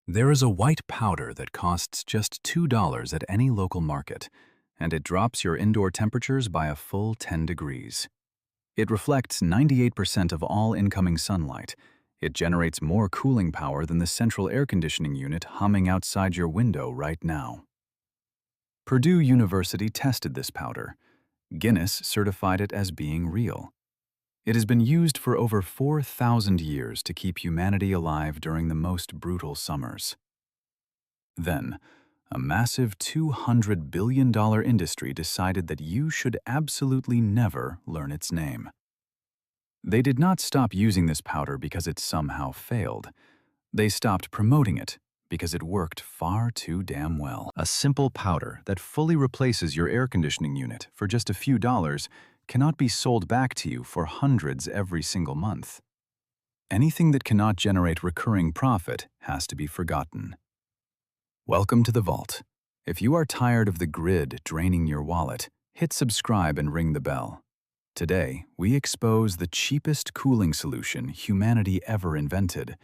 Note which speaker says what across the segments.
Speaker 1: There is a white powder that costs just $2 at any local market, and it drops your indoor temperatures by a full 10 degrees. It reflects 98% of all incoming sunlight. It generates more cooling power than the central air conditioning unit humming outside your window right now. Purdue University tested this powder. Guinness certified it as being real. It has been used for over 4,000 years to keep humanity alive during the most brutal summers. Then, a massive $200 billion industry decided that you should absolutely never learn its name. They did not stop using this powder because it somehow failed. They stopped promoting it because it worked far too damn well. A simple powder that fully replaces your air conditioning unit for just a few dollars cannot be sold back to you for hundreds every single month. Anything that cannot generate recurring profit has to be forgotten. Welcome to the vault. If you are tired of the grid draining your wallet, hit subscribe and ring the bell. Today, we expose the cheapest cooling solution humanity ever invented,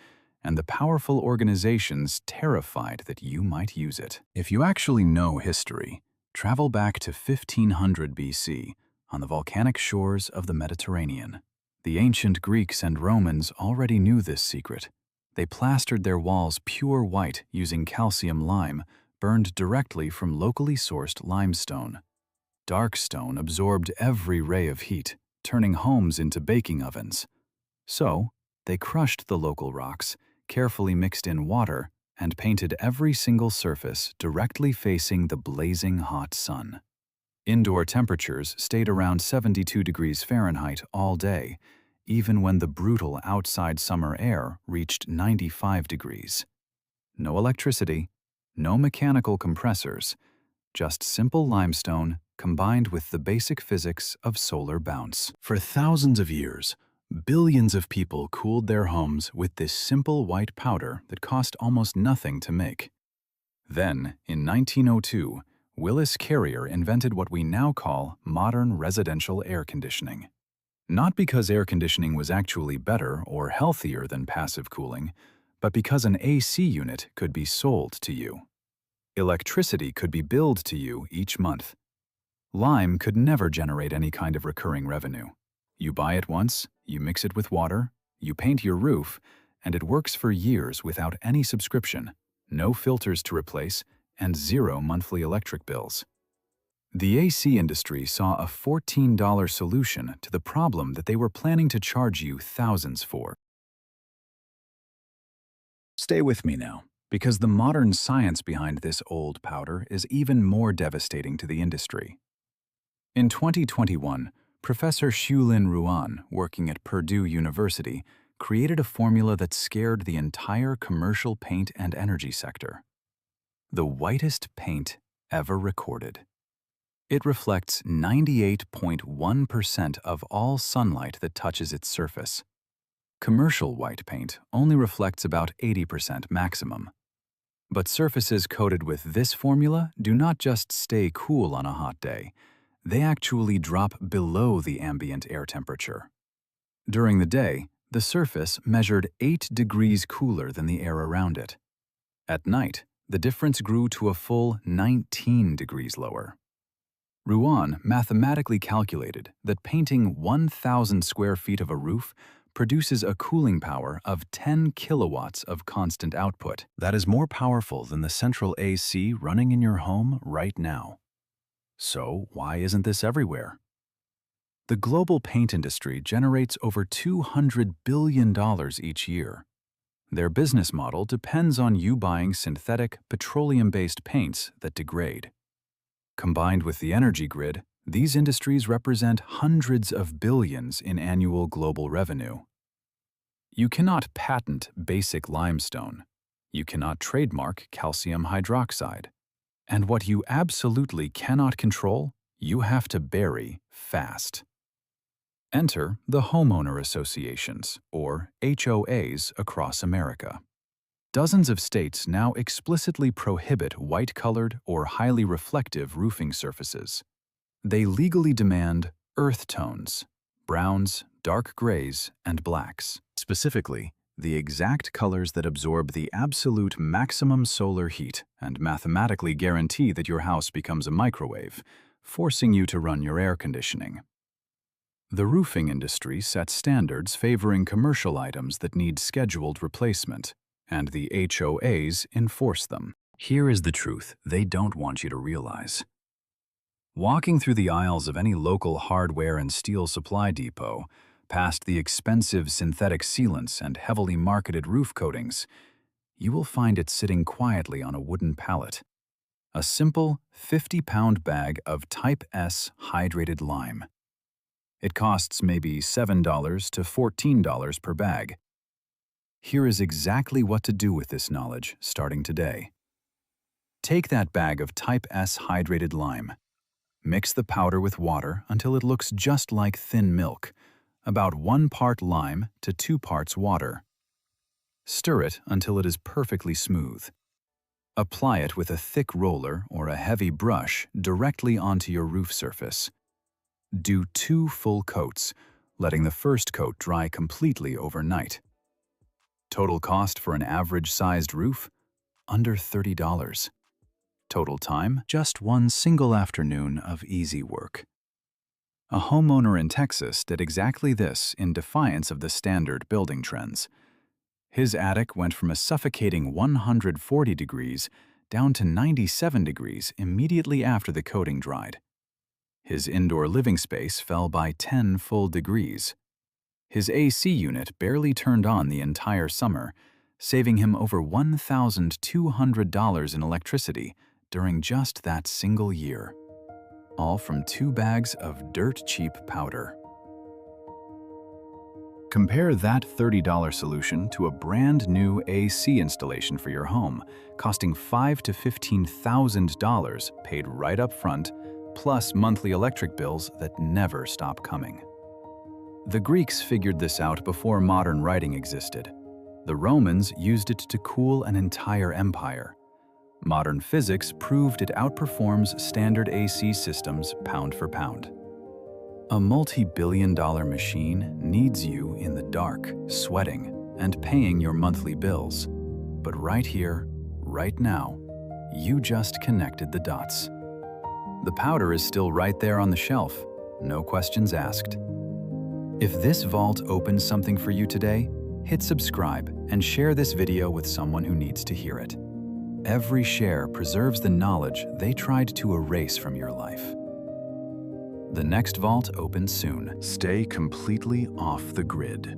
Speaker 1: and the powerful organizations terrified that you might use it. If you actually know history, travel back to 1500 BC on the volcanic shores of the Mediterranean. The ancient Greeks and Romans already knew this secret. They plastered their walls pure white using calcium lime, burned directly from locally sourced limestone. Dark stone absorbed every ray of heat, turning homes into baking ovens. So, they crushed the local rocks, carefully mixed in water, and painted every single surface directly facing the blazing hot sun. Indoor temperatures stayed around 72 degrees Fahrenheit all day, even when the brutal outside summer air reached 95 degrees. No electricity, no mechanical compressors, just simple limestone combined with the basic physics of solar bounce. For thousands of years, billions of people cooled their homes with this simple white powder that cost almost nothing to make. Then, in 1902, Willis Carrier invented what we now call modern residential air conditioning. Not because air conditioning was actually better or healthier than passive cooling, but because an AC unit could be sold to you. Electricity could be billed to you each month. Lime could never generate any kind of recurring revenue. You buy it once, you mix it with water, you paint your roof, and it works for years without any subscription, no filters to replace, and zero monthly electric bills. The AC industry saw a $14 solution to the problem that they were planning to charge you thousands for. Stay with me now, because the modern science behind this old powder is even more devastating to the industry. In 2021, Professor Xiulin Ruan, working at Purdue University, created a formula that scared the entire commercial paint and energy sector. The whitest paint ever recorded. It reflects 98.1% of all sunlight that touches its surface. Commercial white paint only reflects about 80% maximum. But surfaces coated with this formula do not just stay cool on a hot day, they actually drop below the ambient air temperature. During the day, the surface measured 8 degrees cooler than the air around it. At night, the difference grew to a full 19 degrees lower. Ruan mathematically calculated that painting 1,000 square feet of a roof produces a cooling power of 10 kilowatts of constant output. That is more powerful than the central AC running in your home right now. So why isn't this everywhere? The global paint industry generates over $200 billion each year. Their business model depends on you buying synthetic, petroleum-based paints that degrade. Combined with the energy grid, these industries represent hundreds of billions in annual global revenue. You cannot patent basic limestone. You cannot trademark calcium hydroxide. And what you absolutely cannot control, you have to bury fast. Enter the homeowner associations, or HOAs, across America. Dozens of states now explicitly prohibit white-colored or highly reflective roofing surfaces. They legally demand earth tones, browns, dark grays, and blacks. Specifically, The exact colors that absorb the absolute maximum solar heat and mathematically guarantee that your house becomes a microwave, forcing you to run your air conditioning. The roofing industry sets standards favoring commercial items that need scheduled replacement, and the HOAs enforce them. Here is the truth they don't want you to realize. Walking through the aisles of any local hardware and steel supply depot, past the expensive synthetic sealants and heavily marketed roof coatings, you will find it sitting quietly on a wooden pallet. A simple 50-pound bag of Type S hydrated lime. It costs maybe $7 to $14 per bag. Here is exactly what to do with this knowledge starting today. Take that bag of Type S hydrated lime. Mix the powder with water until it looks just like thin milk, about 1 part lime to 2 parts water. Stir it until it is perfectly smooth. Apply it with a thick roller or a heavy brush directly onto your roof surface. Do 2 full coats, letting the first coat dry completely overnight. Total cost for an average-sized roof? Under $30. Total time? Just one single afternoon of easy work. A homeowner in Texas did exactly this in defiance of the standard building trends. His attic went from a suffocating 140 degrees down to 97 degrees immediately after the coating dried. His indoor living space fell by 10 full degrees. His AC unit barely turned on the entire summer, saving him over $1,200 in electricity during just that single year. All from 2 bags of dirt-cheap powder. Compare that $30 solution to a brand new AC installation for your home, costing $5,000 to $15,000 paid right up front, plus monthly electric bills that never stop coming. The Greeks figured this out before modern writing existed. The Romans used it to cool an entire empire. Modern physics proved it outperforms standard AC systems pound for pound. A multi-billion-dollar machine needs you in the dark, sweating, and paying your monthly bills. But right here, right now, you just connected the dots. The powder is still right there on the shelf, no questions asked. If this vault opened something for you today, hit subscribe and share this video with someone who needs to hear it. Every share preserves the knowledge they tried to erase from your life. The next vault opens soon. Stay completely off the grid.